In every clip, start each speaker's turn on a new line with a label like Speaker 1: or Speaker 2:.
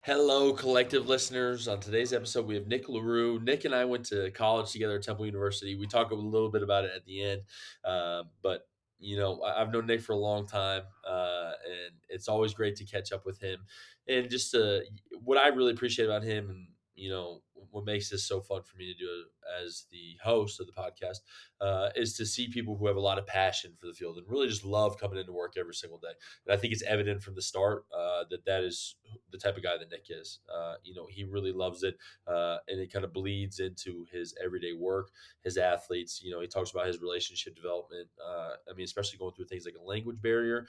Speaker 1: Hello, collective listeners. On today's episode, we have Nick LaRue. Nick and I went to college together at Temple University. We talk a little bit about it at the end, but I've known Nick for a long time, and it's always great to catch up with him. And just what I really appreciate about him, and what makes this so fun for me to do as the host of the podcast, is to see people who have a lot of passion for the field and really just love coming into work every single day. And I think it's evident from the start that is the type of guy that Nick is. He really loves it, and it kind of bleeds into his everyday work, his athletes. He talks about his relationship development. Especially going through things like a language barrier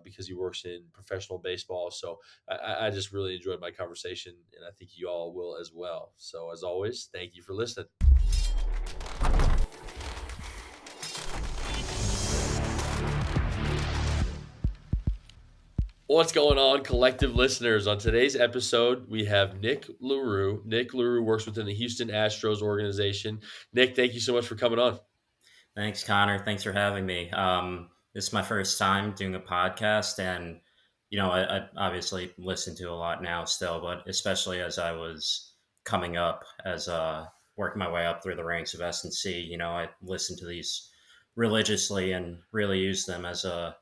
Speaker 1: because he works in professional baseball. So I just really enjoyed my conversation, and I think you all will as well. So as always, thank you for listening. What's going on, collective listeners? On today's episode, we have Nick LaRue. Nick LaRue works within the Houston Astros Organization. Nick, thank you so much for coming on.
Speaker 2: Thanks, Connor. Thanks for having me. This is my first time doing a podcast, and I obviously listen to a lot now still, but especially as I was coming up as working my way up through the ranks of S&C, I listened to these religiously and really use them as a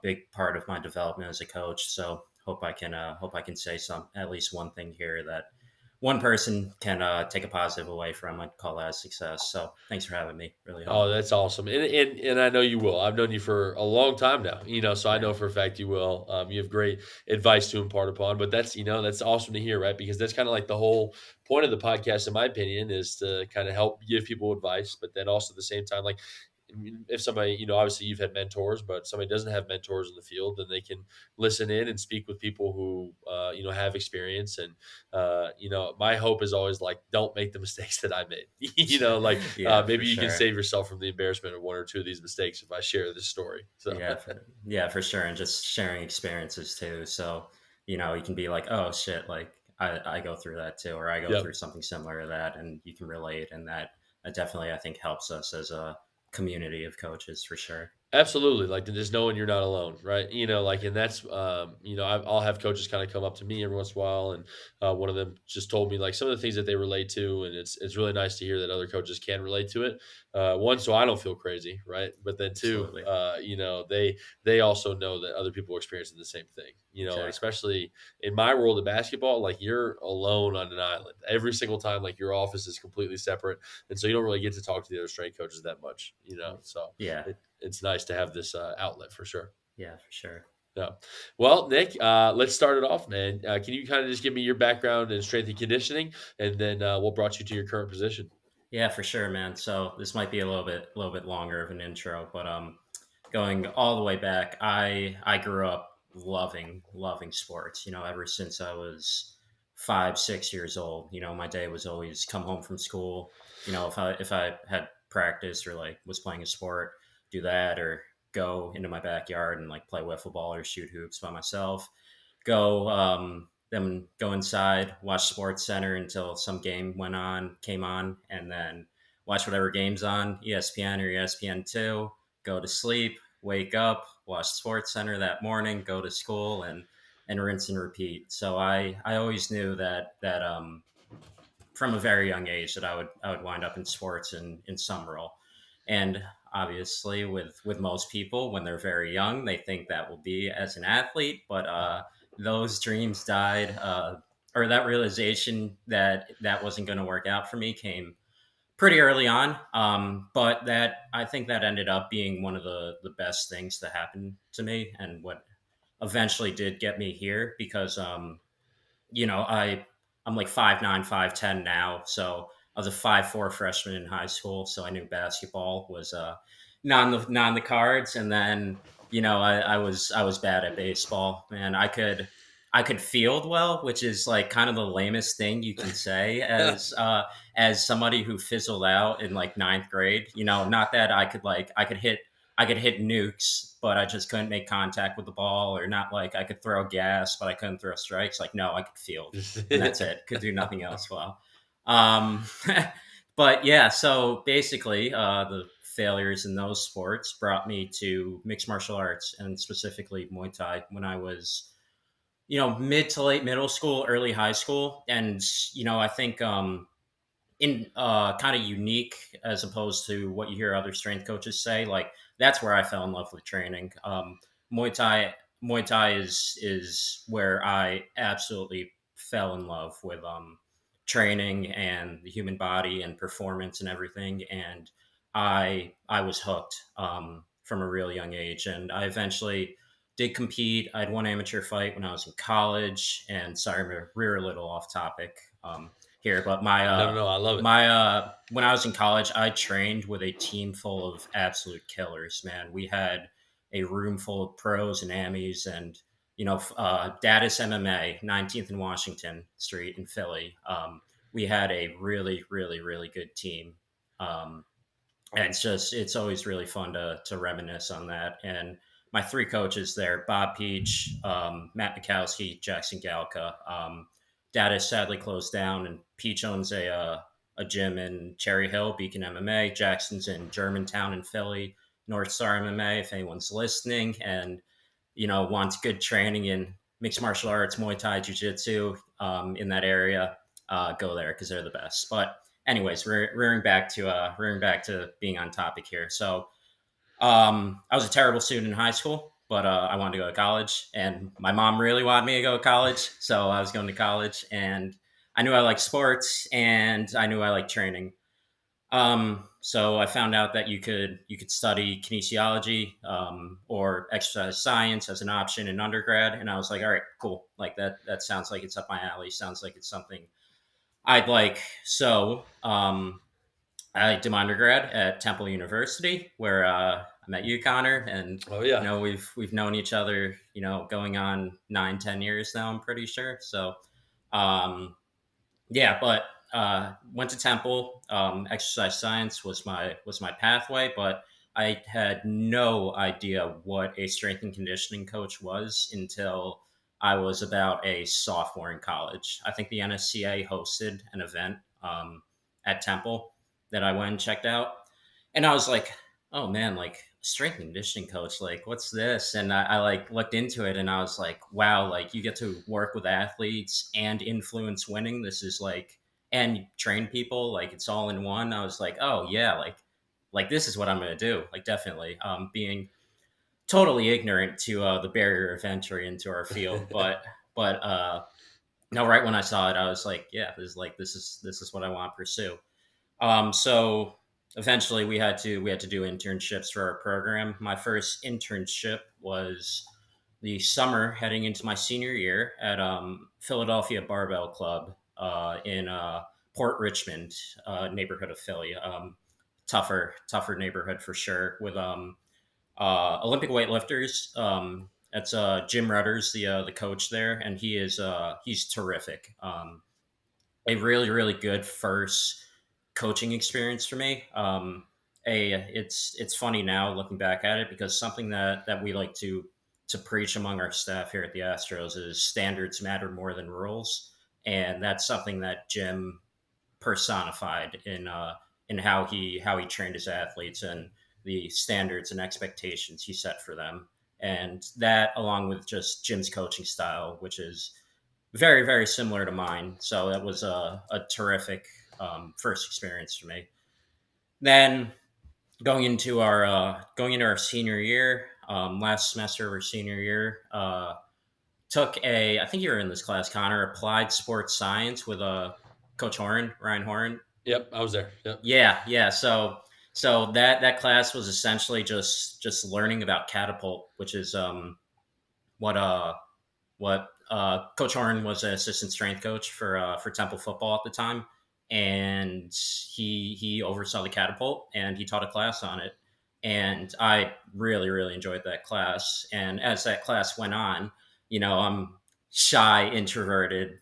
Speaker 2: big part of my development as a coach. So hope I can say some at least one thing here that one person can take a positive away from. I'd call that a success. So thanks for having me. Really
Speaker 1: Oh,
Speaker 2: humbled.
Speaker 1: that's awesome. And I know you will. I've known you for a long time now, so I
Speaker 2: Yeah.
Speaker 1: know for a fact you will. You have great advice to impart upon, but that's awesome to hear, right? Because that's kind of like the whole point of the podcast, in my opinion, is to kind of help give people advice, but then also at the same time, like, if somebody, obviously you've had mentors, but somebody doesn't have mentors in the field, then they can listen in and speak with people who, have experience. And, my hope is always like, don't make the mistakes that I made,
Speaker 2: Yeah, for
Speaker 1: maybe you can
Speaker 2: sure.
Speaker 1: save yourself from the embarrassment of one or two of these mistakes if I share this story. So,
Speaker 2: Yeah, for sure. And just sharing experiences too. So, you can be like, oh shit, like I go through that too, or I go
Speaker 1: yep.
Speaker 2: through something similar to that, and you can relate. And that definitely, I think, helps us as a community of coaches for sure.
Speaker 1: Absolutely, like, just knowing you're not alone, right? And that's, I'll have coaches kind of come up to me every once in a while, and one of them just told me like some of the things that they relate to, and it's really nice to hear that other coaches can relate to it. One, so I don't feel crazy, right? But then two,
Speaker 2: Absolutely.
Speaker 1: they also know that other people are experiencing the same thing.
Speaker 2: Exactly.
Speaker 1: Especially in my world of basketball, like you're alone on an island every single time. Like your office is completely separate, and so you don't really get to talk to the other strength coaches that much. So
Speaker 2: Yeah.
Speaker 1: it's nice to have this outlet for sure.
Speaker 2: Yeah, for sure.
Speaker 1: Yeah. Well, Nick, let's start it off, man. Can you kind of just give me your background in strength and conditioning, and then what brought you to your current position?
Speaker 2: Yeah, for sure, man. So this might be a little bit longer of an intro, but going all the way back, I grew up loving sports. Ever since I was 5, 6 years old. My day was always come home from school. If I had practice or like was playing a sport, do that or go into my backyard and like play wiffle ball or shoot hoops by myself. Then go inside, watch Sports Center until some game came on, and then watch whatever game's on ESPN or ESPN2. Go to sleep, wake up, watch Sports Center that morning, go to school, and rinse and repeat. So I always knew that from a very young age that I would wind up in sports in some role. And obviously with most people when they're very young, they think that will be as an athlete, but those dreams died, or that realization that wasn't going to work out for me came pretty early on. But that I think that ended up being one of the best things to happen to me, and what eventually did get me here because I'm like 5'9", 5'10" now. So I was a 5'4" freshman in high school, so I knew basketball was not on the cards. And then I was bad at baseball, man. I could field well, which is like kind of the lamest thing you can say as somebody who fizzled out in like ninth grade. Not that I could hit nukes, but I just couldn't make contact with the ball, or not like I could throw gas, but I couldn't throw strikes. Like, no, I could field, and that's it. Could do nothing else well. Um, but yeah, so basically, the failures in those sports brought me to mixed martial arts, and specifically Muay Thai when I was mid to late middle school, early high school, and I think in kind of unique as opposed to what you hear other strength coaches say. Like that's where I fell in love with training. Muay Thai, Muay Thai is where I absolutely fell in love with training and the human body and performance and everything. And I was hooked from a real young age, and I eventually did compete. I had one amateur fight when I was in college, and sorry, we're a little off topic here, but
Speaker 1: No, no, no. I love it.
Speaker 2: when I was in college, I trained with a team full of absolute killers. Man, we had a room full of pros and amis, and Datus MMA, 19th and Washington Street in Philly. We had a really, really, really good team. Um, and it's always really fun to reminisce on that. And my three coaches there: Bob Peach, Matt Mikowski, Jackson Galka. Data sadly closed down, and Peach owns a gym in Cherry Hill, Beacon MMA. Jackson's in Germantown in Philly, North Star MMA. If anyone's listening and wants good training in mixed martial arts, Muay Thai, Jiu Jitsu in that area, go there because they're the best. But anyways, rearing back to being on topic here. So I was a terrible student in high school, but I wanted to go to college, and my mom really wanted me to go to college, so I was going to college, and I knew I liked sports, and I knew I liked training. So I found out that you could study kinesiology or exercise science as an option in undergrad, and I was like, all right, cool, like that sounds like it's up my alley. Sounds like it's something I'd like. So I did my undergrad at Temple University, where I met you, Connor, and
Speaker 1: Oh yeah.
Speaker 2: we've known each other, going on 9, 10 years now. I'm pretty sure. So, um, yeah, but went to Temple. Exercise science was my pathway, but I had no idea what a strength and conditioning coach was until I was about a sophomore in college. I think the NSCA hosted an event at Temple that I went and checked out, and I was like, "Oh man, like strength and conditioning coach, like what's this?" And I like looked into it, and I was like, "Wow, like you get to work with athletes and influence winning. This is like." And train people, like it's all in one. I was like, oh yeah, like this is what I'm gonna do, like definitely being totally ignorant to the barrier of entry into our field, but no, right when I saw it I was like, yeah, this is what I want to pursue. So eventually we had to do internships for our program. My first internship was the summer heading into my senior year at Philadelphia Barbell Club in Port Richmond neighborhood of Philly. Tougher neighborhood for sure with Olympic weightlifters. That's Jim Rudders, the coach there, and he's terrific. A really really good first coaching experience for me. It's funny now looking back at it because something that we like to preach among our staff here at the Astros is standards matter more than rules, and that's something that Jim personified in how he trained his athletes and the standards and expectations he set for them. And that, along with just Jim's coaching style, which is very very similar to mine, so that was a terrific first experience for me. Then going into our senior year, last semester of our senior year, took a, I think you were in this class, Connor, applied sports science with Coach Horan, Ryan Horan.
Speaker 1: Yep, I was there. Yep.
Speaker 2: Yeah, yeah. So that class was essentially just learning about catapult, which is what Coach Horn was an assistant strength coach for Temple football at the time, and he oversaw the catapult and he taught a class on it, and I really really enjoyed that class. And as that class went on, I'm shy, introverted,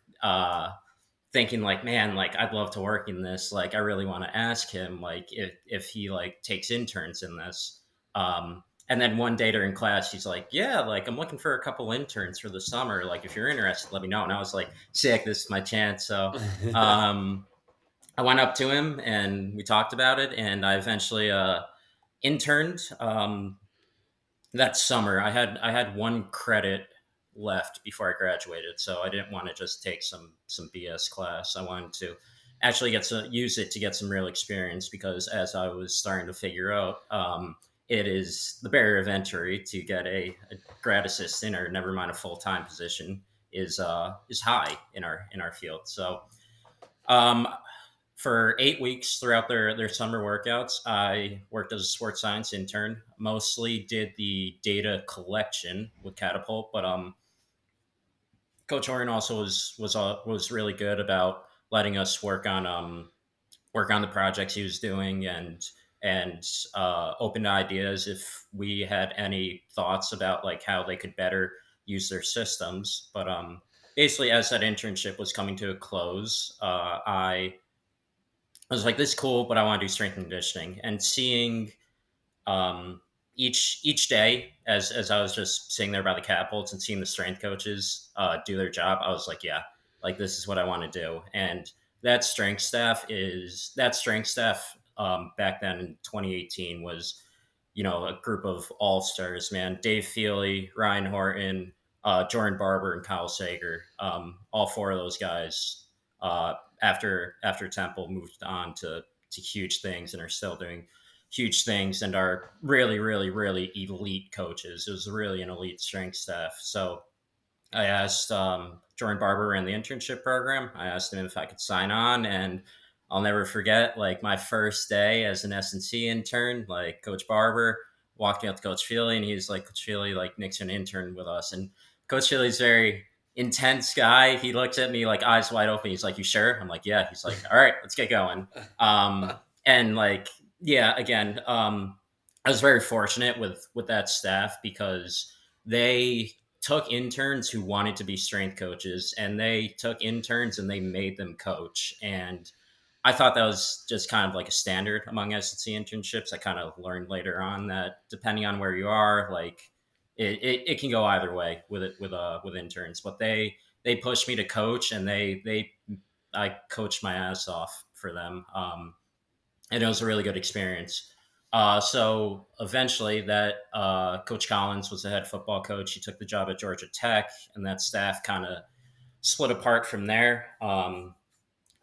Speaker 2: thinking like, man, like I'd love to work in this. Like I really want to ask him like if he like takes interns in this. And then one day during class, he's like, yeah, like I'm looking for a couple interns for the summer. Like if you're interested, let me know. And I was like, sick, this is my chance. So um, I went up to him and we talked about it. And I eventually interned that summer. I had one credit left before I graduated. So I didn't want to just take some BS class. I wanted to actually get to use it to get some real experience, because as I was starting to figure out, it is the barrier of entry to get a grad assistant, or never mind a full time position, is high in our field. So um, for 8 weeks throughout their summer workouts, I worked as a sports science intern. Mostly did the data collection with Catapult, but Coach Horn also was really good about letting us work on the projects he was doing, and open to ideas if we had any thoughts about like how they could better use their systems. But basically, as that internship was coming to a close, I was like, "This is cool," but I want to do strength and conditioning. And seeing um, each day, as I was just sitting there by the catapults and seeing the strength coaches do their job, I was like, yeah, like this is what I want to do. And that strength staff back then in 2018 was, a group of all stars, man. Dave Feely, Ryan Horton, Jordan Barber, and Kyle Sager. All four of those guys, after Temple, moved on to huge things and are still doing huge things, and are really, really, really elite coaches. It was really an elite strength staff. So I asked Jordan Barber in the internship program. I asked him if I could sign on, and I'll never forget, like, my first day as an S&C intern. Like, Coach Barber walked me up to Coach Feely, and he's like, "Coach Feely, like, Nick's an intern with us." And Coach Feely's very intense guy. He looks at me like eyes wide open. He's like, "You sure?" I'm like, "Yeah." He's like, "All right, let's get going." And like, yeah, again, I was very fortunate with that staff, because they took interns who wanted to be strength coaches, and they took interns and they made them coach. And I thought that was just kind of like a standard among SNC internships. I kind of learned later on that depending on where you are, like it can go either way with interns. But they pushed me to coach, and they I coached my ass off for them. And it was a really good experience. So eventually, that Coach Collins was the head football coach. He took the job at Georgia Tech, and that staff kind of split apart from there.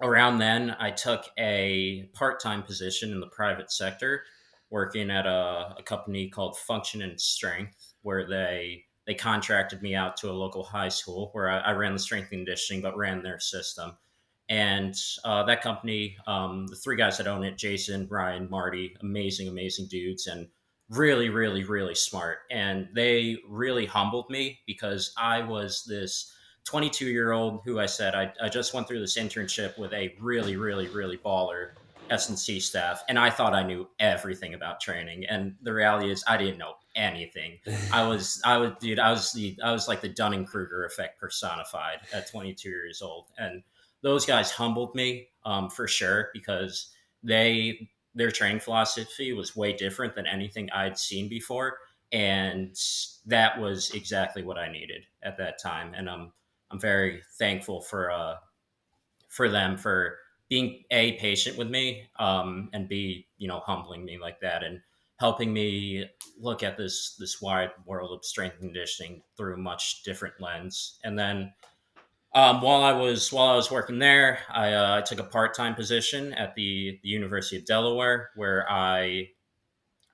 Speaker 2: Around then, I took a part-time position in the private sector, working at a company called Function and Strength, where they contracted me out to a local high school where I ran the strength and conditioning, but ran their system. And that company, the three guys that own it, Jason, Ryan, Marty, amazing, amazing dudes, and really, really, really smart. And they really humbled me, because I was this 22-year-old who, I said, I just went through this internship with a really, really, really baller S&C staff, and I thought I knew everything about training. And the reality is, I didn't know anything. Dude, I was like the Dunning Kruger effect personified at 22 years old. And those guys humbled me, for sure, because their training philosophy was way different than anything I'd seen before, and that was exactly what I needed at that time. And I'm very thankful for them for being a patient with me, and b, humbling me like that, and helping me look at this wide world of strength and conditioning through a much different lens. And then while I was working there, I took a part time position at the University of Delaware, where I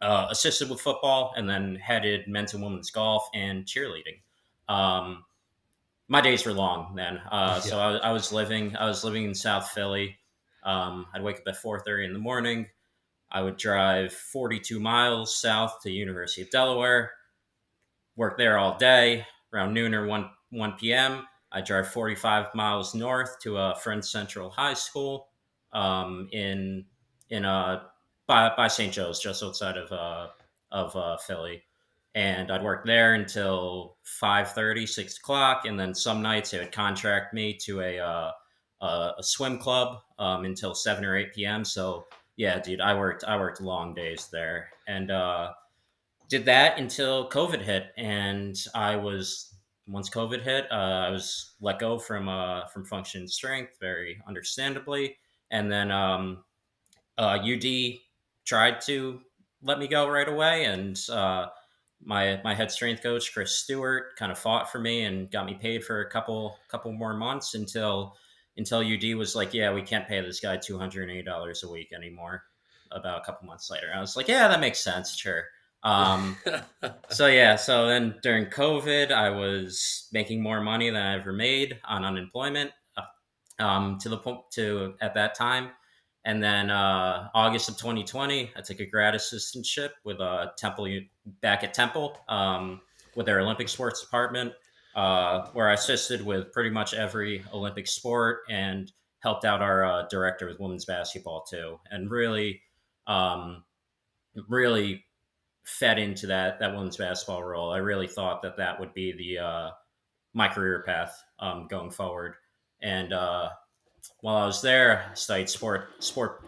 Speaker 2: assisted with football, and then headed men's and women's golf and cheerleading. Um, my days were long then. So
Speaker 1: Yeah.
Speaker 2: I was living in South Philly. I'd wake up at 4:30 in the morning. I would drive 42 miles south to University of Delaware, work there all day. Around noon or 1 p.m., I drive 45 miles north to Friend Central High School, in by St. Joe's, just outside of Philly. And I'd work there until 5:30, 6 o'clock, and then some nights they would contract me to a swim club, until 7 or 8 p.m. So yeah, dude, I worked long days there. And did that until COVID hit, and once COVID hit, I was let go from Function Strength, very understandably. And then UD tried to let me go right away, and my head strength coach Chris Stewart kind of fought for me and got me paid for a couple more months until UD was like, yeah, we can't pay this guy $280 a week anymore. About a couple months later, I was like, yeah, that makes sense, sure. So yeah, so then during COVID, I was making more money than I ever made on unemployment. To the point to at that time. And then August of 2020, I took a grad assistantship with Temple back at Temple with their Olympic sports department, where I assisted with pretty much every Olympic sport and helped out our director with women's basketball too, and um, really fed into that women's basketball role. I really thought that would be the my career path going forward, and while I was there, I studied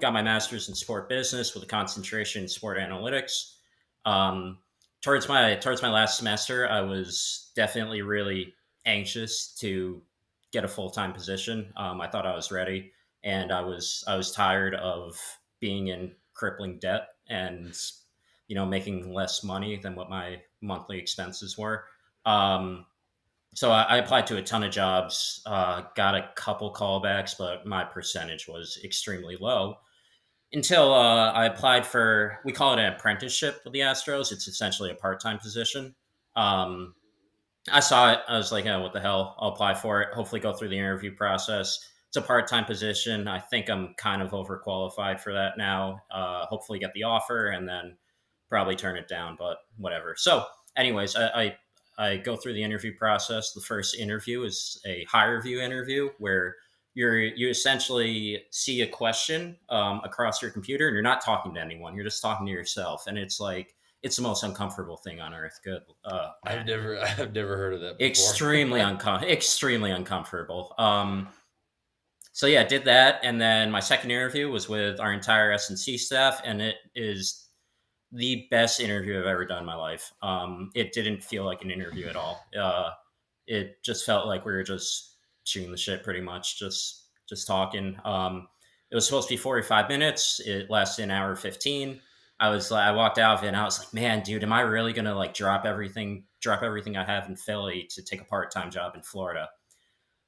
Speaker 2: got my master's in sport business with a concentration in sport analytics. Um, towards my last semester, I was definitely really anxious to get a full time position. I thought I was ready, and I was tired of being in crippling debt and making less money than what my monthly expenses were. Um, so I applied to a ton of jobs, got a couple callbacks, but my percentage was extremely low until I applied for, we call it an apprenticeship with the Astros. It's essentially a part time position. Um, I saw it. I was like, oh, what the hell? I'll apply for it. Hopefully, go through the interview process. It's a part time position. I think I'm kind of overqualified for that now. Hopefully, get the offer and then probably turn it down, but whatever. So, anyways, I go through the interview process. The first interview is a higher view interview where you essentially see a question across your computer and you're not talking to anyone. You're just talking to yourself, and it's like it's the most uncomfortable thing on earth. Good, man,
Speaker 1: I've never heard of that before.
Speaker 2: extremely uncomfortable. So yeah, did that, and then my second interview was with our entire S&C staff, and it is the best interview I've ever done in my life. It didn't feel like an interview at all. It just felt like we were just shooting the shit, pretty much, just talking. It was supposed to be 45 minutes. It lasted an hour 15. I walked out of it and I was like, man, dude, am I really gonna like drop everything I have in Philly to take a part time job in Florida?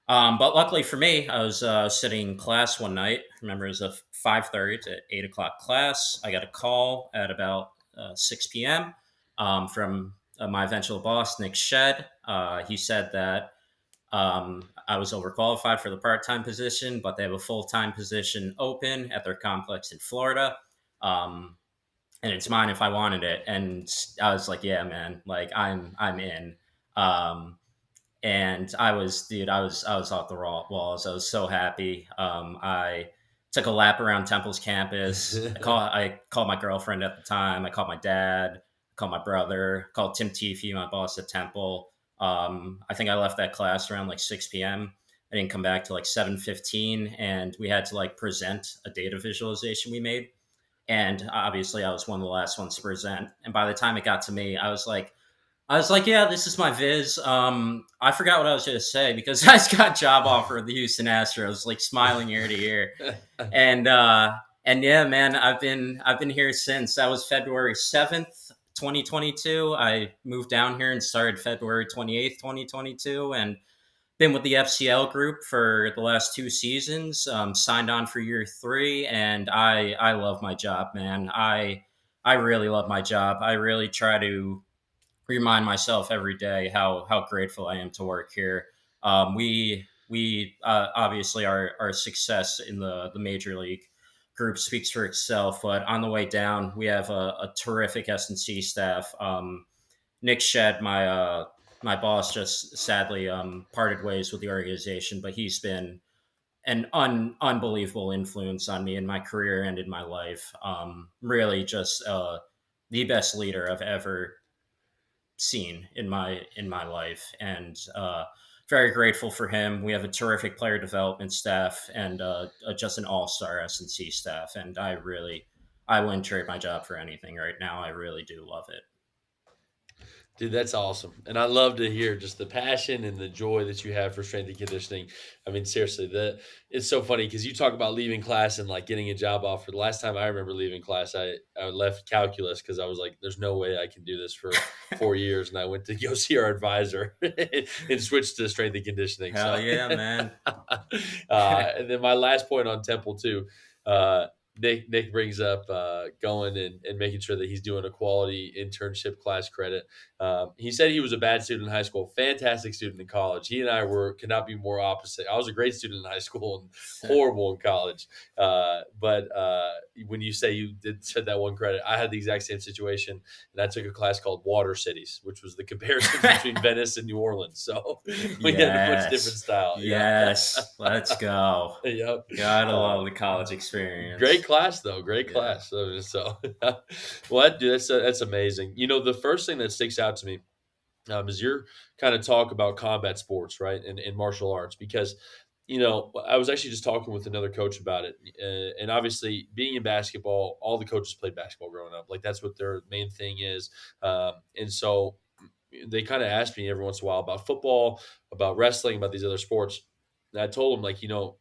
Speaker 2: But luckily for me, I was sitting in class one night. I remember it was a 5:30 to 8 o'clock class. I got a call at about 6 p.m. From my eventual boss, Nick Shed. He said that I was overqualified for the part time position, but they have a full time position open at their complex in Florida. Um, and it's mine if I wanted it. And I was like, yeah, man, like I'm in. Um, and I was off the walls. I was so happy. I took a lap around Temple's campus. I called my girlfriend at the time. I called my dad. Called my brother. Called Tim Teefy, my boss at Temple. I think I left that class around like 6 p.m. I didn't come back till like 7:15, and we had to like present a data visualization we made. And obviously, I was one of the last ones to present. And by the time it got to me, I was like, yeah, this is my viz. I forgot what I was going to say because I just got a job offer of the Houston Astros, like smiling ear to ear, and yeah, man, I've been here since. That was February 7th, 2022. I moved down here and started February 28th, 2022, and been with the FCL group for the last two seasons. Signed on for year three, and I love my job, man. I really love my job. I really try to remind myself every day how grateful I am to work here. We obviously our success in the major league group speaks for itself, but on the way down, we have a terrific S&C staff. Nick Shed, my boss, just sadly parted ways with the organization, but he's been an unbelievable influence on me in my career and in my life. Really, just the best leader I've ever seen in my life, and very grateful for him. We have a terrific player development staff and just an all-star S&C staff, and I wouldn't trade my job for anything right now. I really do love it.
Speaker 1: Dude, that's awesome. And I love to hear just the passion and the joy that you have for strength and conditioning. I mean, seriously, it's so funny because you talk about leaving class and like getting a job offer. The last time I remember leaving class, I left calculus because I was like, there's no way I can do this for 4 years. And I went to go see our advisor and switched to strength and conditioning.
Speaker 2: Hell
Speaker 1: So,
Speaker 2: yeah, man.
Speaker 1: and then my last point on Temple, too. Uh, Nick brings up going and making sure that he's doing a quality internship class credit. He said he was a bad student in high school, fantastic student in college. He and I could not be more opposite. I was a great student in high school and horrible in college. But when you say you said that one credit, I had the exact same situation, and I took a class called Water Cities, which was the comparisons between Venice and New Orleans. So we had a much different
Speaker 2: Yes.
Speaker 1: style. Yeah.
Speaker 2: Yes. Let's go.
Speaker 1: Yep.
Speaker 2: Gotta
Speaker 1: Uh,
Speaker 2: love the college
Speaker 1: Great
Speaker 2: experience.
Speaker 1: class, though. Great
Speaker 2: Yeah.
Speaker 1: class. So well, dude, that's amazing. The first thing that sticks out to me is your kind of talk about combat sports, right, and martial arts, because I was actually just talking with another coach about it, and obviously being in basketball, all the coaches played basketball growing up, like that's what their main thing is, and so they kind of asked me every once in a while about football, about wrestling, about these other sports. And I told them, like,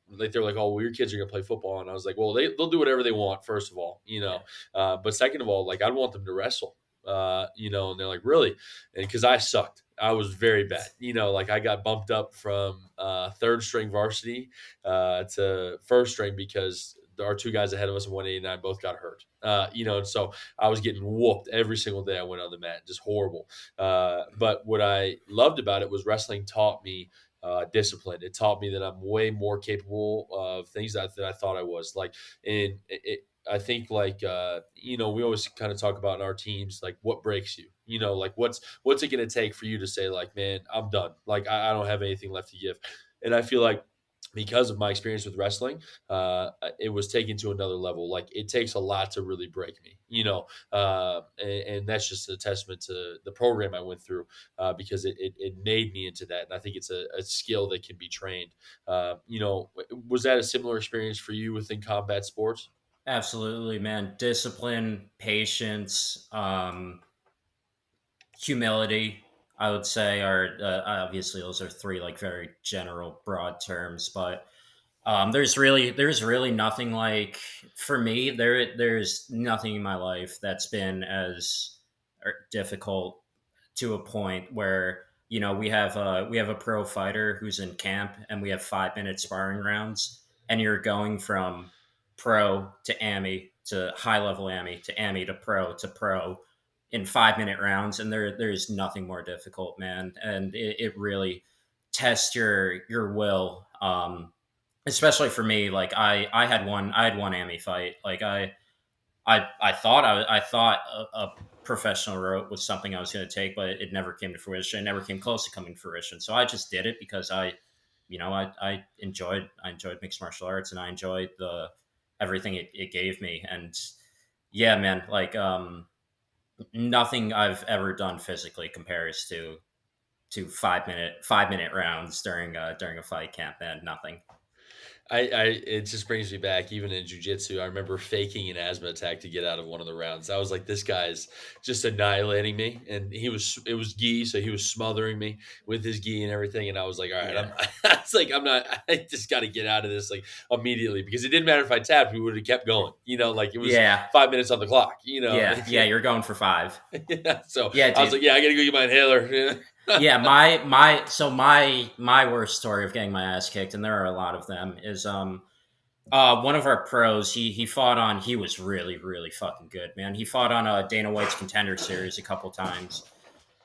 Speaker 1: like they're like, oh, well, your kids are gonna play football, and I was like, well, they'll do whatever they want, first of all,
Speaker 2: Yeah.
Speaker 1: but second of all, like, I'd want them to wrestle, and they're like, really, and because I sucked, I was very bad, like I got bumped up from third string varsity to first string because our two guys ahead of us in 189 both got hurt, and so I was getting whooped every single day I went on the mat, just horrible. But what I loved about it was wrestling taught me discipline. It taught me that I'm way more capable of things that I thought I was. Like, and I think like we always kind of talk about in our teams like what breaks you. Like what's it going to take for you to say like, man, I'm done. Like I don't have anything left to give. And I feel like because of my experience with wrestling, it was taken to another level. Like it takes a lot to really break me, and that's just a testament to the program I went through because it made me into that. And I think it's a skill that can be trained. Was that a similar experience for you within combat sports?
Speaker 2: Absolutely, man. Discipline, patience, humility, I would say, are obviously those are three like very general, broad terms. But there's really nothing like for me. There's nothing in my life that's been as difficult to a point where we have a pro fighter who's in camp and we have 5 minute sparring rounds and you're going from pro to AMI to high level AMI to AMI to pro in 5 minute rounds, and there's nothing more difficult, man, and it really tests your will, especially for me. Like I had one AMI fight. Like I thought a professional route was something I was going to take, but it never came to fruition. It never came close to coming to fruition. So I just did it because I enjoyed mixed martial arts and I enjoyed the everything it gave me. And yeah, man, like nothing I've ever done physically compares to 5 minute rounds during a fight camp. Man, nothing.
Speaker 1: It just brings me back, even in jujitsu. I remember faking an asthma attack to get out of one of the rounds. I was like, this guy's just annihilating me. And it was gi, so he was smothering me with his gi and everything. And I was like, all right,
Speaker 2: Yeah,
Speaker 1: it's like, I just got to get out of this like immediately because it didn't matter if I tapped, we would have kept going, like it was
Speaker 2: yeah,
Speaker 1: 5 minutes on the clock,
Speaker 2: yeah. You're going for five.
Speaker 1: yeah. So
Speaker 2: Yeah,
Speaker 1: I was
Speaker 2: dude.
Speaker 1: like, yeah, I got to go get my inhaler.
Speaker 2: Yeah, my worst story of getting my ass kicked, and there are a lot of them, is one of our pros. He was really really fucking good, man. He fought on Dana White's Contender Series a couple times.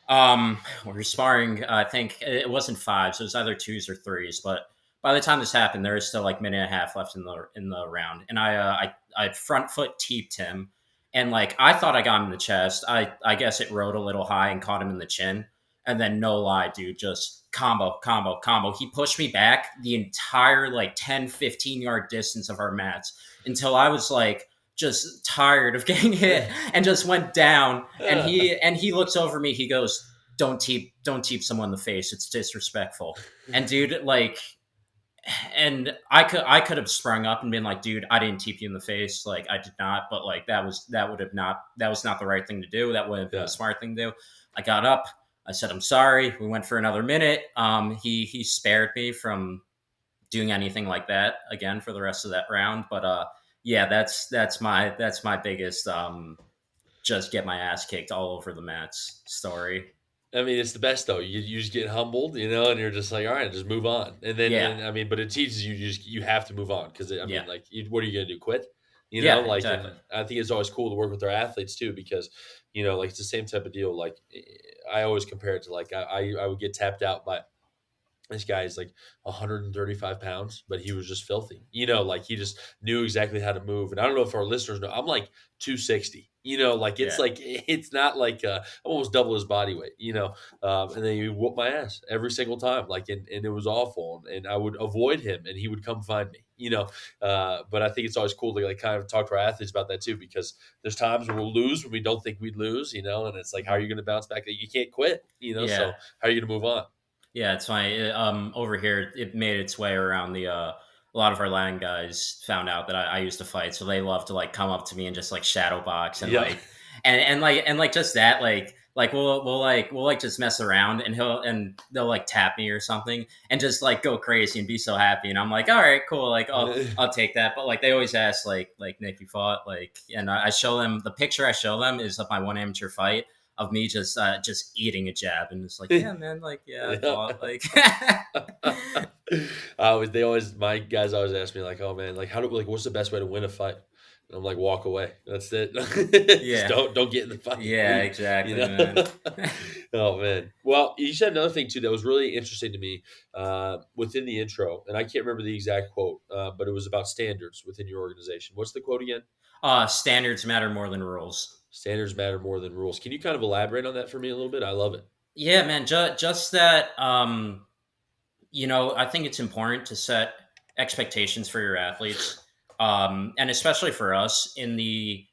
Speaker 2: We were sparring. I think it wasn't fives; it was either twos or threes. But by the time this happened, there was still like minute and a half left in the round, and I front foot teeped him, and like I thought I got him in the chest. I guess it rode a little high and caught him in the chin, and then no lie, dude, just combo, combo, combo. He pushed me back the entire like 10-15 yard distance of our mats until I was like just tired of getting hit and just went down. And he looks over me. He goes, "Don't teep someone in the face. It's disrespectful." And dude, like, and I could have sprung up and been like, "Dude, I didn't teep you in the face. Like, I did not." But like, that was not the right thing to do. That would have been a
Speaker 1: Yeah.
Speaker 2: smart thing to do. I got up. I said, I'm sorry. We went for another minute. He spared me from doing anything like that again for the rest of that round. But yeah, that's my biggest just get my ass kicked all over the mats story.
Speaker 1: I mean, it's the best though. You just get humbled, and you're just like, all right, just move on. And then,
Speaker 2: Yeah,
Speaker 1: and I mean, but it teaches you just you have to move on because I
Speaker 2: yeah,
Speaker 1: mean, like, what are you gonna do? Quit?
Speaker 2: yeah,
Speaker 1: Like,
Speaker 2: exactly.
Speaker 1: and I think it's always cool to work with our athletes too because, like it's the same type of deal. Like, I always compare it to like I would get tapped out by this guy is like 135 pounds, but he was just filthy. Like he just knew exactly how to move. And I don't know if our listeners know, I'm like 260.
Speaker 2: Yeah,
Speaker 1: Like it's not like I'm almost double his body weight. And then he whooped my ass every single time. Like and it was awful. And I would avoid him, and he would come find me. But I think it's always cool to like kind of talk to our athletes about that too, because there's times where we'll lose when we don't think we'd lose. And it's like, how are
Speaker 2: mhm,
Speaker 1: you going to bounce back? You can't quit.
Speaker 2: yeah.
Speaker 1: So how are you going to move on?
Speaker 2: Yeah, it's funny. Over here, it made its way around the. A lot of our land guys found out that I used to fight, so they love to like come up to me and just like shadow box and
Speaker 1: Yeah.
Speaker 2: like, and just that like we'll just mess around and they'll like tap me or something and just like go crazy and be so happy and I'm like, all right, cool, like I'll take that. But like they always ask like Nick, you fought, like, and I show them the picture I show them is of my one amateur fight of me just eating a jab and it's like, yeah, man, like, yeah, I
Speaker 1: Yeah.
Speaker 2: fought, like.
Speaker 1: They always, my guys always ask me like, "Oh man, like what's the best way to win a fight?" And I'm like, "Walk away. That's it. Just
Speaker 2: Yeah,
Speaker 1: don't get in the fight.
Speaker 2: yeah,
Speaker 1: Leave." You
Speaker 2: exactly,
Speaker 1: know.
Speaker 2: man.
Speaker 1: Oh man. Well, you said another thing too that was really interesting to me within the intro, and I can't remember the exact quote, but it was about standards within your organization. What's the quote again?
Speaker 2: Standards matter more than rules.
Speaker 1: Standards matter more than rules. Can you kind of elaborate on that for me a little bit? I love it.
Speaker 2: Yeah, man, just that. I think it's important to set expectations for your athletes, and especially for us in the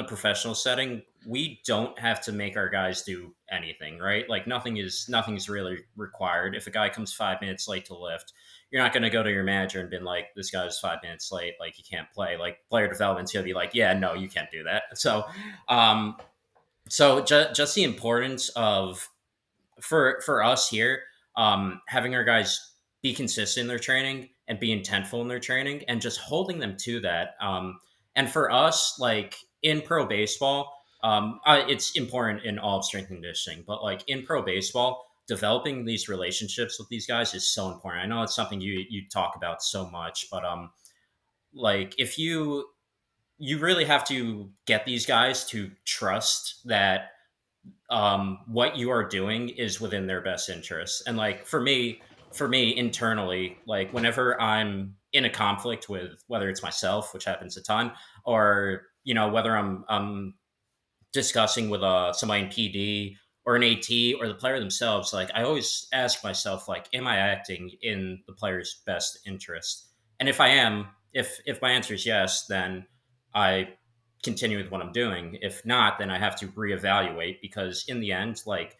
Speaker 2: professional setting. We don't have to make our guys do anything, right? Like nothing's really required. If a guy comes 5 minutes late to lift, you're not going to go to your manager and be like, "This guy's 5 minutes late, like he can't play." Like player development's going to be like, "Yeah, no, you can't do that." Um, just the importance of for us here, having our guys be consistent in their training and be intentful in their training and just holding them to that. And for us, like in pro baseball, it's important in all of strength and conditioning, but like in pro baseball, developing these relationships with these guys is so important. I know it's something you talk about so much, but like if you really have to get these guys to trust that what you are doing is within their best interests. And like for me internally, like whenever I'm in a conflict with whether it's myself, which happens a ton, or whether I'm discussing with somebody in PD or an AT or the player themselves, like I always ask myself, like, am I acting in the player's best interest? And if I am, if my answer is yes, then I continue with what I'm doing. If not, then I have to reevaluate because in the end, like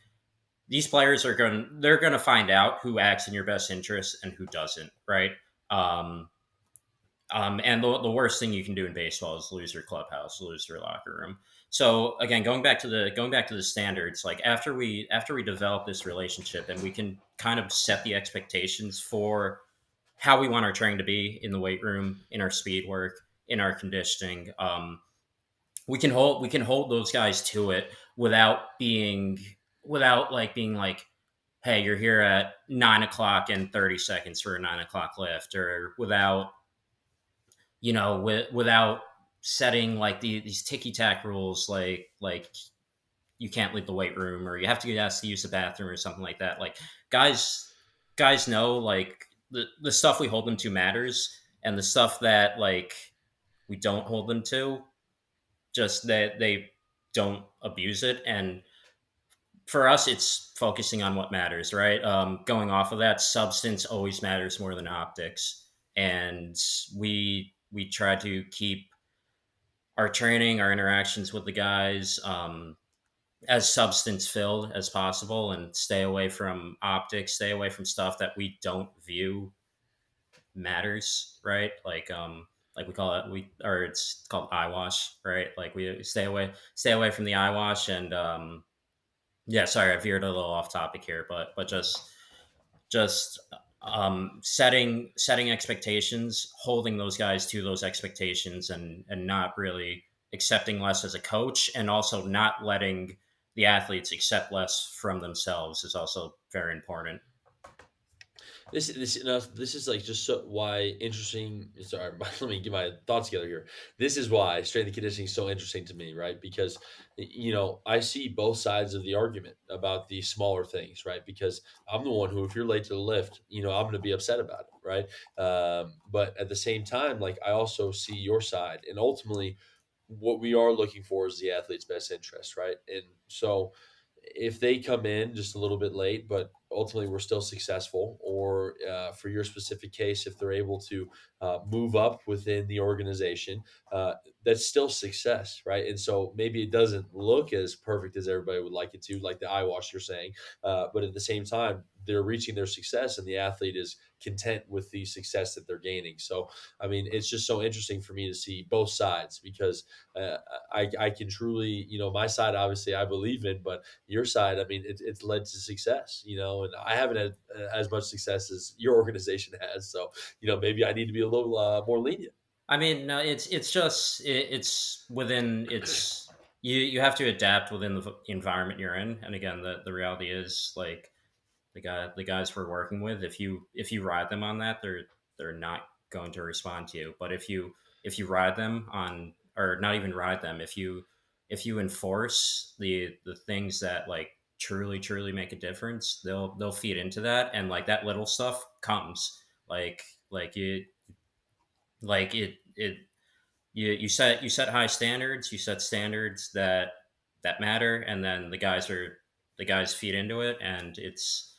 Speaker 2: these players they're going to find out who acts in your best interest and who doesn't, right? Um, and the worst thing you can do in baseball is lose your clubhouse, lose your locker room. So again, going back to the standards, like after we develop this relationship and we can kind of set the expectations for how we want our training to be in the weight room, in our speed work, in our conditioning. We can hold those guys to it without being like, hey, you're here at 9 o'clock and 30 seconds for a 9 o'clock lift, or without setting like these ticky tack rules, like you can't leave the weight room or you have to get asked to use the bathroom or something like that. Like guys, guys know like the stuff we hold them to matters, and the stuff that like we don't hold them to, just that they don't abuse it. And for us, it's focusing on what matters, right? Going off of that, substance always matters more than optics, and we try to keep our training, our interactions with the guys, as substance filled as possible, and stay away from optics, stay away from stuff that we don't view matters, right? Like we call it, or it's called eyewash, right? Like we stay away from the eyewash, and Yeah, sorry, I veered a little off topic here, but just setting expectations, holding those guys to those expectations, and not really accepting less as a coach, and also not letting the athletes accept less from themselves is also very important.
Speaker 1: This is like just so why interesting. Sorry, let me get my thoughts together here. This is why strength and conditioning is so interesting to me, right? Because I see both sides of the argument about the smaller things, right? Because I'm the one who, if you're late to the lift, I'm going to be upset about it, right? But at the same time, like I also see your side, and ultimately, what we are looking for is the athlete's best interest, right? And so if they come in just a little bit late, but ultimately we're still successful, or for your specific case, if they're able to move up within the organization, that's still success, right? And so maybe it doesn't look as perfect as everybody would like it to, like the eyewash you're saying, but at the same time, they're reaching their success, and the athlete is content with the success that they're gaining. So, I mean, it's just so interesting for me to see both sides because uh, I can truly, my side obviously I believe in, but your side, I mean, it's led to success, and I haven't had as much success as your organization has. So, maybe I need to be a little more lenient.
Speaker 2: I mean, no, it's just it's within it's you have to adapt within the environment you're in, and again, the reality is like the guys we're working with, if you ride them on that, they're not going to respond to you. But if you ride them on, or not even ride them, if you enforce the things that like truly make a difference, they'll feed into that, and like that little stuff comes like you like it you set high standards, you set standards that matter, and then the guys feed into it, and it's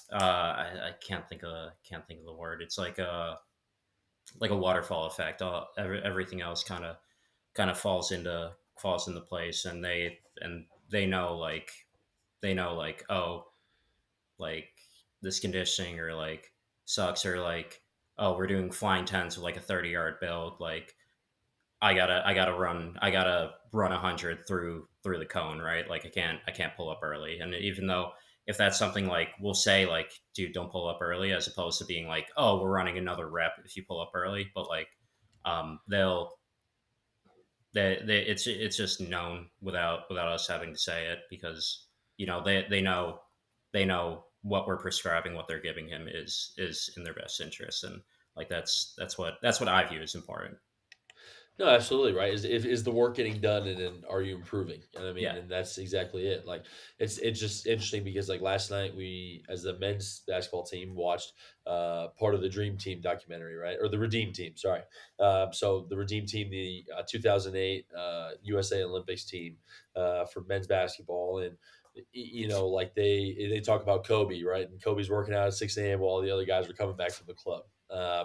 Speaker 2: I can't think of the word. It's like a waterfall effect. Everything else kind of falls into place, and they know like, oh, like this conditioning or like sucks, or like, oh, we're doing flying tens with like a 30-yard build, like I gotta run 100 through the cone, right? Like I can't pull up early. And even though if that's something like we'll say like, dude, don't pull up early, as opposed to being like, oh, we're running another rep if you pull up early. But like they'll it's just known without us having to say it, because they know what we're prescribing, what they're giving him is in their best interest. And like that's what I view as important.
Speaker 1: No, absolutely right. Is the work getting done, and then are you improving? And I mean,
Speaker 2: Yeah.
Speaker 1: and that's exactly it. Like it's just interesting because like last night we, as the men's basketball team, watched part of the Dream Team documentary, right, or the Redeem Team. Sorry. So the Redeem Team, the 2008 USA Olympics team for men's basketball, and like they talk about Kobe, right, and Kobe's working out at 6 a.m. while all the other guys are coming back from the club.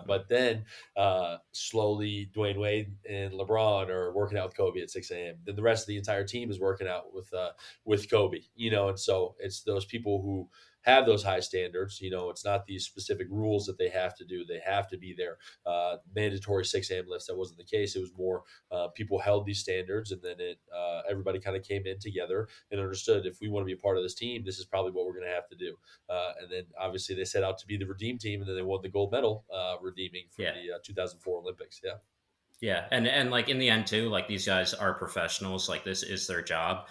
Speaker 1: But then slowly Dwayne Wade and LeBron are working out with Kobe at 6 a.m. Then the rest of the entire team is working out with Kobe, and so it's those people who have those high standards. It's not these specific rules that they have to do. They have to be there. Mandatory 6 a.m. lifts. That wasn't the case. It was more people held these standards, and then everybody kind of came in together and understood if we want to be a part of this team, this is probably what we're going to have to do. And then obviously they set out to be the Redeem Team, and then they won the gold medal, redeeming from
Speaker 2: Yeah.
Speaker 1: the 2004 Olympics. Yeah,
Speaker 2: Yeah, and like in the end too, like these guys are professionals. Like this is their job.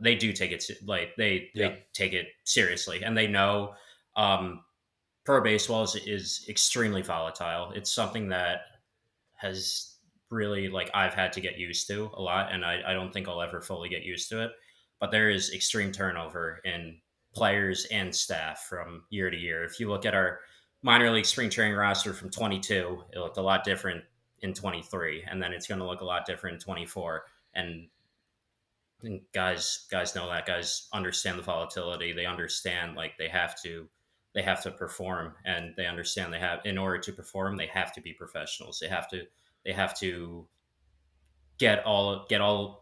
Speaker 2: They do take it like
Speaker 1: yeah,
Speaker 2: they take it seriously, and they know um, pro baseball is extremely volatile. It's something that has really like I've had to get used to a lot, and I don't think I'll ever fully get used to it. But there is extreme turnover in players and staff from year to year. If you look at our minor league spring training roster from 22, it looked a lot different in 23, and then it's going to look a lot different in 24. And guys know that. Guys understand the volatility. They understand like they have to perform, and they understand they have, in order to perform, they have to be professionals. They have to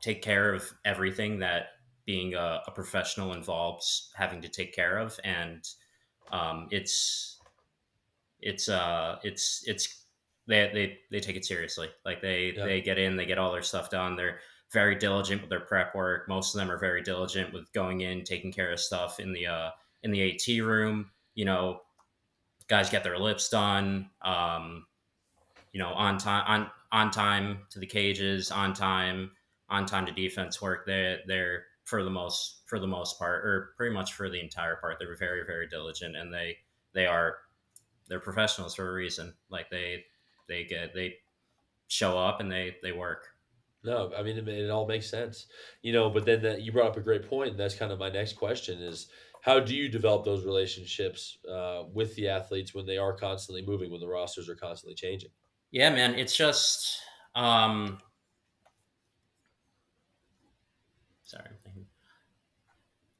Speaker 2: take care of everything that being a professional involves having to take care of. And it's they take it seriously. Like they
Speaker 1: yeah.
Speaker 2: they get in, they get all their stuff done. very diligent with their prep work. Most of them are very diligent with going in, taking care of stuff in the AT room. Guys get their lips done. On time to the cages, on time to defense work. They're for the most part, or pretty much for the entire part, they're very very diligent, and they are they're professionals for a reason. Like they show up and they work.
Speaker 1: No, I mean, it all makes sense, but then you brought up a great point, and that's kind of my next question is, how do you develop those relationships with the athletes when they are constantly moving, when the rosters are constantly changing?
Speaker 2: Yeah, man. It's just um, sorry.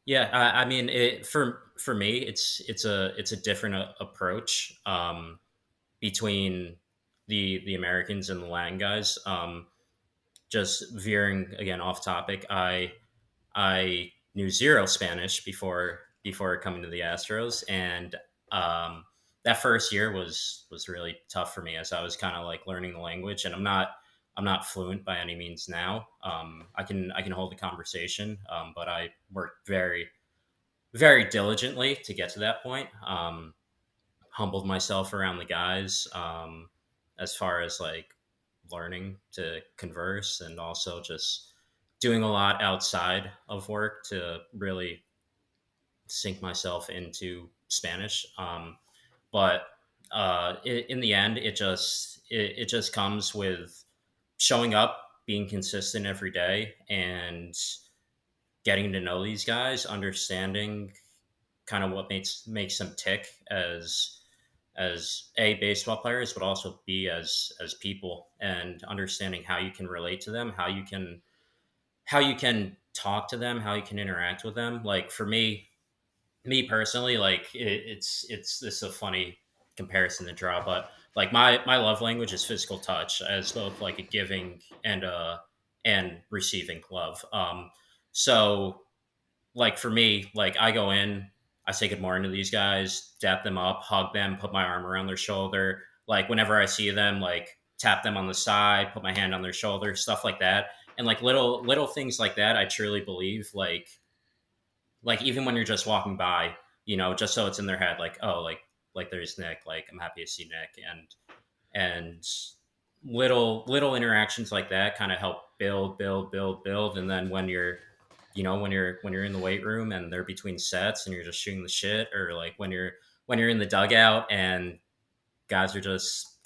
Speaker 2: Yeah, I mean, for me, it's a different approach between the Americans and the Latin guys. Just veering again off topic, I knew zero Spanish before coming to the Astros, and um, that first year was really tough for me as I was kind of like learning the language, and I'm not fluent by any means now. I can hold a conversation, but I worked very very diligently to get to that point. Humbled myself around the guys as far as like learning to converse, and also just doing a lot outside of work to really sink myself into Spanish. But in the end, it just comes with showing up, being consistent every day, and getting to know these guys, understanding kind of what makes them tick as a baseball players, but also b as people, and understanding how you can relate to them, how you can talk to them, how you can interact with them. Like for me personally, like it's this is a funny comparison to draw, but like my love language is physical touch, as both like a giving and receiving love. So like for me, like I go in, I say good morning to these guys, dap them up, hug them, put my arm around their shoulder. Like whenever I see them, like tap them on the side, put my hand on their shoulder, stuff like that. And like little things like that, I truly believe like even when you're just walking by, just so it's in their head, like, oh, like there's Nick, like I'm happy to see Nick, and little interactions like that kind of help build, and then when you're when you're in the weight room and they're between sets and you're just shooting the shit, or like when you're in the dugout and guys are just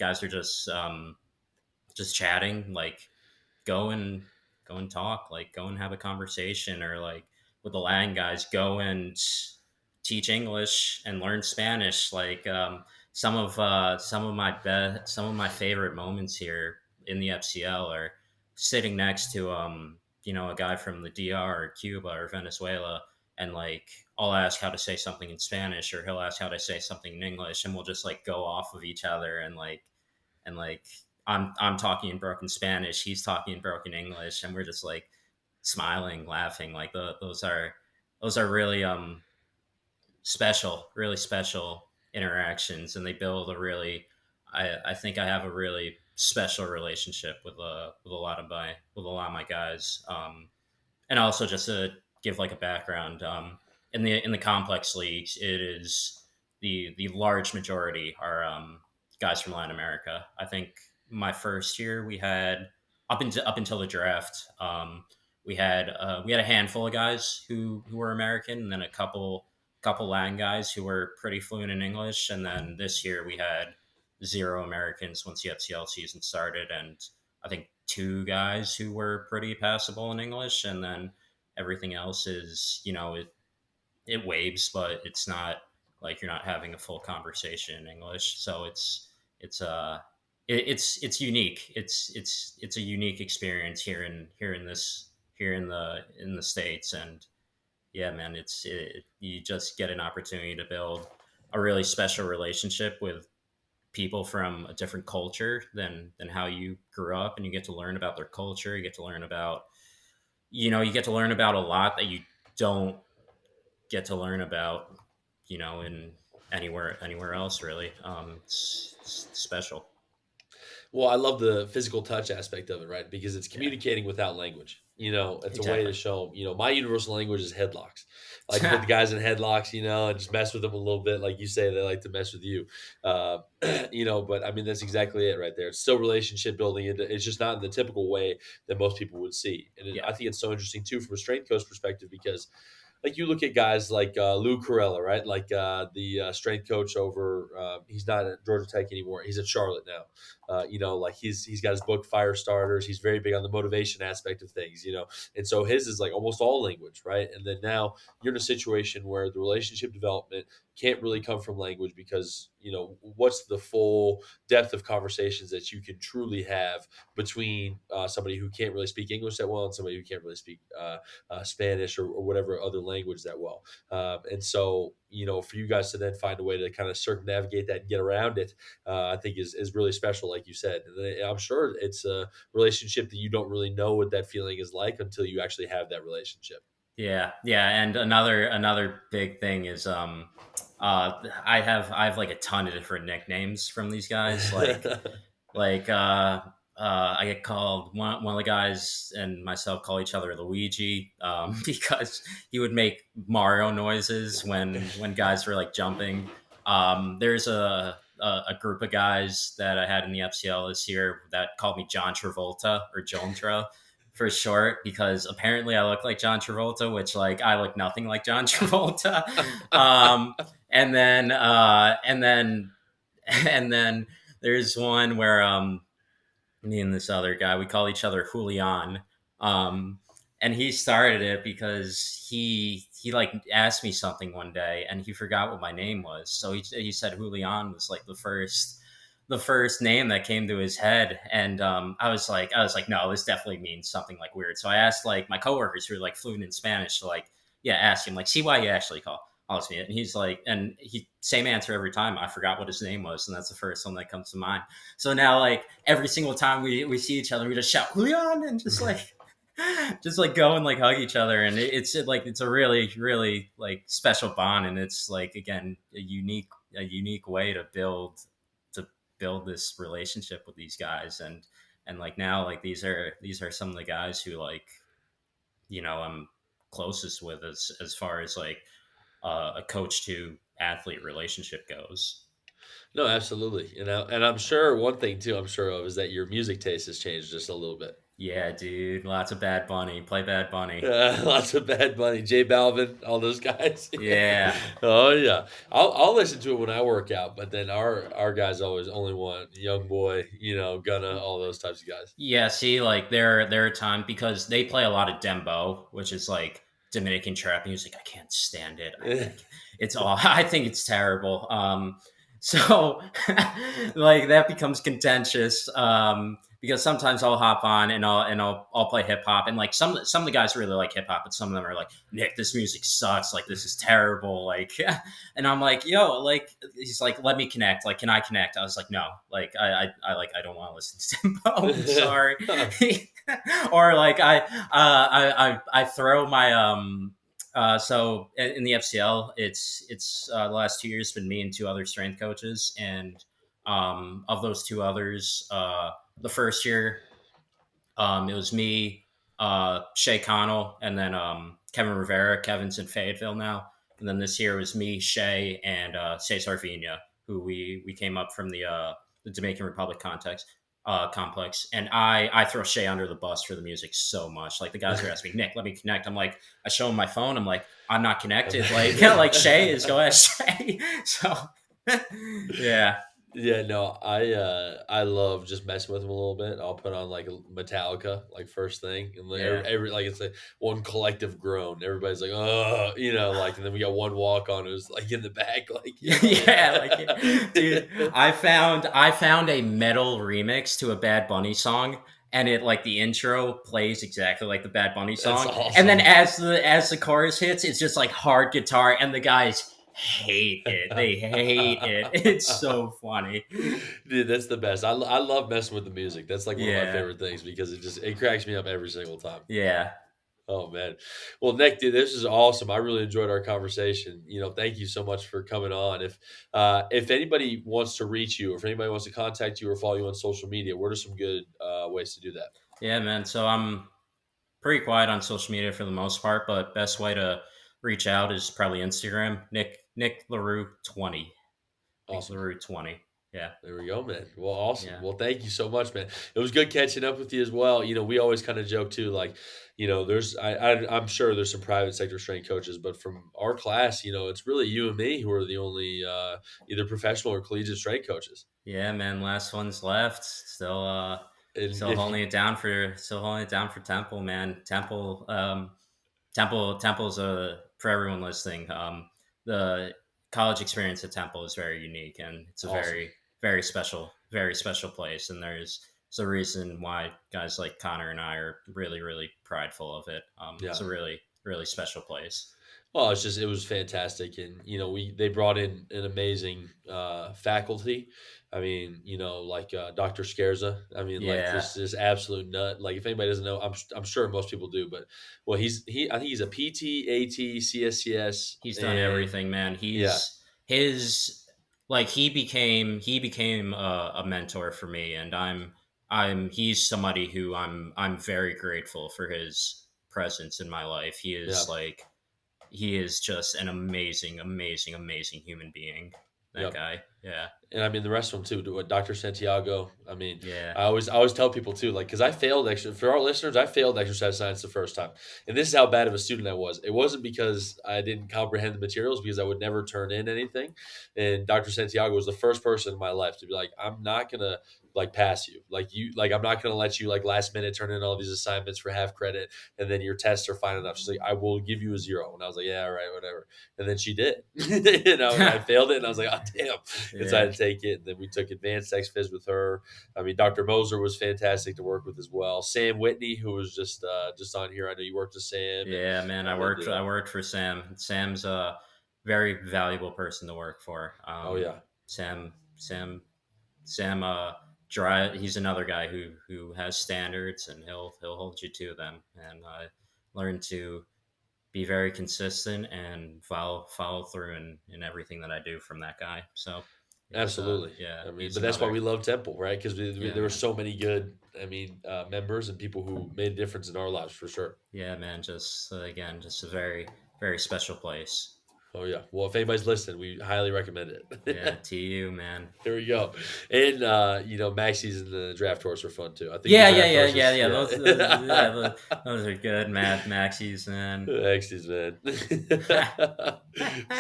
Speaker 2: chatting, like go and go and talk, like go and have a conversation, or like with the Latin guys, go and teach English and learn Spanish. Like some of my favorite moments here in the FCL are sitting next to a guy from the DR or Cuba or Venezuela, and like I'll ask how to say something in Spanish, or he'll ask how to say something in English, and we'll just like go off of each other, and like I'm talking in broken Spanish, he's talking in broken English, and we're just like smiling, laughing. Like those are really special, really special interactions, and they build a really. I think I have a really special relationship with a lot of my guys. And also just to give like a background, in the complex leagues, it is the large majority are guys from Latin America. I think my first year we had up until the draft, we had a handful of guys who were American, and then a couple Latin guys who were pretty fluent in English, and then this year we had zero Americans once the FCL season started, and I think two guys who were pretty passable in English, and then everything else is it waves, but it's not like you're not having a full conversation in English. So it's it's unique. It's a unique experience here in the states, and yeah, man, you just get an opportunity to build a really special relationship with people from a different culture than how you grew up, and you get to learn about their culture. You get to learn about you get to learn about a lot that you don't get to learn about in anywhere else really. It's special.
Speaker 1: Well, I love the physical touch aspect of it, right? Because it's
Speaker 2: Yeah,
Speaker 1: communicating without language. It's a way to
Speaker 2: exactly.
Speaker 1: show 'em, my universal language is headlocks. I like to put the guys in headlocks, and just mess with them a little bit. Like you say, they like to mess with you. Uh, but I mean, that's exactly it right there. It's still relationship building. It's just not in the typical way that most people would see. And
Speaker 2: Yeah,
Speaker 1: I think it's so interesting too from a strength coach perspective because like you look at guys like Lou Carella, right? Like the strength coach over. He's not at Georgia Tech anymore. He's at Charlotte now. Like he's got his book Fire Starters. He's very big on the motivation aspect of things. And so his is like almost all language, right? And then now you're in a situation where the relationship development can't really come from language because what's the full depth of conversations that you can truly have between somebody who can't really speak English that well and somebody who can't really speak Spanish or whatever other language that well. And so, for you guys to then find a way to kind of circumnavigate that and get around it, I think is really special, like you said. And I'm sure it's a relationship that you don't really know what that feeling is like until you actually have that relationship.
Speaker 2: yeah, yeah. And another big thing is I have like a ton of different nicknames from these guys. Like I get called one of the guys and myself call each other Luigi because he would make Mario noises when guys were like jumping. There's a group of guys that I had in the FCL this year that called me John Travolta or Jontra for short because apparently I look like John Travolta, which like I look nothing like John Travolta. Um, and then and then and then there's one where me and this other guy we call each other Julian. Um, and he started it because he like asked me something one day and he forgot what my name was. So he said Julian was like the first name that came to his head, and I was like, no, this definitely means something like weird. So I asked like my coworkers who were like fluent in Spanish to like, yeah, ask him like, see why you actually calls me it, and he's like, and he same answer every time. I forgot what his name was, and that's the first one that comes to mind. So now like every single time we see each other, we just shout Julian and just like just like go and like hug each other, and it's a really really like special bond, and it's like again a unique way to build this relationship with these guys, and like now like these are some of the guys who like I'm closest with as far as like a coach to athlete relationship goes.
Speaker 1: No, absolutely. And I'm sure one thing too, I'm sure of is that your music taste has changed just a little bit.
Speaker 2: Yeah, dude, lots of Bad Bunny. Play Bad Bunny.
Speaker 1: Lots of Bad Bunny, J Balvin, all those guys.
Speaker 2: Yeah.
Speaker 1: Oh yeah, I'll listen to it when I work out, but then our guys always only want Young Boy, Gunna, all those types of guys.
Speaker 2: Yeah, see, like there are times because they play a lot of dembo, which is like Dominican trap music. I can't stand it. It's all. I think it's terrible. So like that becomes contentious. Because sometimes I'll hop on and I'll play hip hop, and like some of the guys really like hip hop, but some of them are like, Nick, this music sucks. Like this is terrible. Like, and I'm like, yo, like he's like, let me connect. Like, can I connect? I was like, no, like I don't want to listen to Timbo. I'm sorry. Or like I throw my so in the FCL, it's the last 2 years been me and two other strength coaches, and of those two others, the first year it was me, Shay Connell, and then Kevin Rivera. Kevin's in Fayetteville now. And then this year it was me, Shay, and Cesar Vina, who we came up from the Dominican Republic complex. And I throw Shay under the bus for the music so much. Like the guys are asking me, Nick, let me connect. I'm like, I show him my phone. I'm like, I'm not connected. Like, yeah, like Shay is, go ask Shay. So, yeah.
Speaker 1: Yeah, no, I love just messing with them a little bit. I'll put on like Metallica, like first thing, and like
Speaker 2: Yeah.
Speaker 1: like it's like one collective groan. Everybody's like, oh, like, and then we got one walk on who's like in the back, like,
Speaker 2: Yeah, like dude, I found a metal remix to a Bad Bunny song, and it like the intro plays exactly like the Bad Bunny
Speaker 1: That's
Speaker 2: song, and then
Speaker 1: awesome.
Speaker 2: as the chorus hits, it's just like hard guitar, and the guys hate it. They hate it. It's so funny.
Speaker 1: Dude, that's the best. I love messing with the music. That's like one of my
Speaker 2: Yeah,
Speaker 1: favorite things because it cracks me up every single time.
Speaker 2: yeah.
Speaker 1: Oh man. Well, Nick, dude, this is awesome. I really enjoyed our conversation. Thank you so much for coming on. If anybody wants to reach you, or if anybody wants to contact you or follow you on social media, what are some good ways to do that?
Speaker 2: Yeah, man. So I'm pretty quiet on social media for the most part, but best way to reach out is probably Instagram. Nick LaRue 20. Nick
Speaker 1: Awesome.
Speaker 2: LaRue 20. Yeah.
Speaker 1: There we go, man. Well, awesome.
Speaker 2: Yeah.
Speaker 1: Well, thank you so much, man. It was good catching up with you as well. We always kind of joke too, like, there's I'm sure there's some private sector strength coaches, but from our class, it's really you and me who are the only either professional or collegiate strength coaches.
Speaker 2: Yeah, man. Last one's left.
Speaker 1: And
Speaker 2: Still
Speaker 1: if you
Speaker 2: holding it down for Temple, man. Temple's for everyone listening. The college experience at Temple is very unique, and it's a
Speaker 1: awesome,
Speaker 2: very special place. And there's a reason why guys like Connor and I are really, really prideful of it.
Speaker 1: yeah.
Speaker 2: It's a really, really special place.
Speaker 1: Well, it was fantastic, and they brought in an amazing faculty. I mean, like Dr. Scherza. I mean, like
Speaker 2: Yeah,
Speaker 1: this absolute nut. Like if anybody doesn't know, I'm sure most people do, but well, I think he's a PT, AT, CSCS,
Speaker 2: he's done
Speaker 1: and
Speaker 2: everything, man.
Speaker 1: yeah,
Speaker 2: He's his like he became a mentor for me, and I'm he's somebody who I'm very grateful for his presence in my life.
Speaker 1: yeah,
Speaker 2: He is just an amazing, amazing, amazing human being. That
Speaker 1: yep.
Speaker 2: guy. Yeah.
Speaker 1: And I mean the rest of them too. What Dr. Santiago. I mean,
Speaker 2: Yeah.
Speaker 1: I always tell people too, like because I failed for our listeners, I failed exercise science the first time, and this is how bad of a student I was. It wasn't because I didn't comprehend the materials, because I would never turn in anything. And Dr. Santiago was the first person in my life to be like, I'm not gonna like pass you, like I'm not gonna let you like last minute turn in all these assignments for half credit, and then your tests are fine enough. She's like, I will give you a zero, and I was like, yeah, all right, whatever. And then she did, and I failed it, and I was like, oh damn. And so I had
Speaker 2: Yeah.
Speaker 1: to take it. And then we took advanced ex phys with her. I mean, Dr. Moser was fantastic to work with as well. Sam Whitney, who was just on here. I know you worked with Sam, and
Speaker 2: Yeah, man.
Speaker 1: I mean,
Speaker 2: I worked for Sam. Sam's a very valuable person to work for.
Speaker 1: oh yeah,
Speaker 2: Sam Sam Sam drive he's another guy who has standards, and he'll hold you to them, and learn to be very consistent and follow through in everything that I do from that guy. So
Speaker 1: absolutely.
Speaker 2: yeah,
Speaker 1: I mean,
Speaker 2: he's
Speaker 1: but that's why
Speaker 2: another.
Speaker 1: we love Temple, right? Because
Speaker 2: Yeah,
Speaker 1: there were
Speaker 2: man.
Speaker 1: so many good, I mean, members and people who made a difference in our lives for sure.
Speaker 2: Yeah, man. Just again, just a very, very special place.
Speaker 1: Oh yeah. Well, if anybody's listening, we highly recommend
Speaker 2: Yeah,
Speaker 1: it.
Speaker 2: to you, man.
Speaker 1: There we go. And Maxi's and the draft tours are fun too. I think the
Speaker 2: Yeah, yeah,
Speaker 1: draft
Speaker 2: yeah,
Speaker 1: horses,
Speaker 2: yeah, yeah.
Speaker 1: yeah.
Speaker 2: Those are good, Maxie's, man.
Speaker 1: X's, man.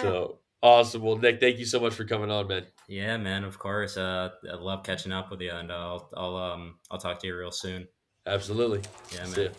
Speaker 1: So awesome. Well, Nick, thank you so much for coming on, man.
Speaker 2: Yeah, man. Of course. I love catching up with you, and I'll talk to you real soon.
Speaker 1: Absolutely.
Speaker 2: Yeah,
Speaker 1: See
Speaker 2: man.
Speaker 1: ya.